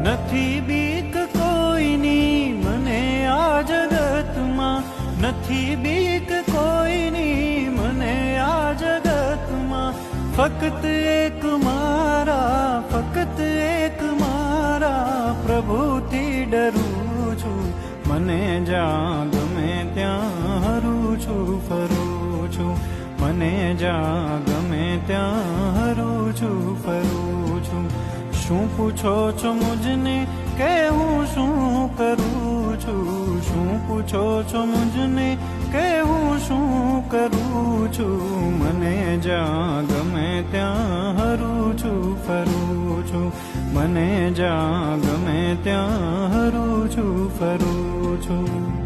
નથી બીક કોઈની મને આ જગતમાં, નથી બીક કોઈની મને આ જગતમાં. ફક્ત એક મારા, ફક્ત એક મારા પ્રભુથી ડરું છું. મને જ્યાં ગમે ત્યાં હરું છું, ફરું છું. મને જ્યાં ગમે ત્યાં હરું છું, ફરું છું. શું પૂછો છો મુझને કે હું શું કરું છું? શું પૂછો છો મુझને કે હું શું કરું છું? મને જ્યાં ગમે ત્યાં હરું છું, ફરું છું. મને જ્યાં ગમે ત્યાં હરું છું, ફરું છું.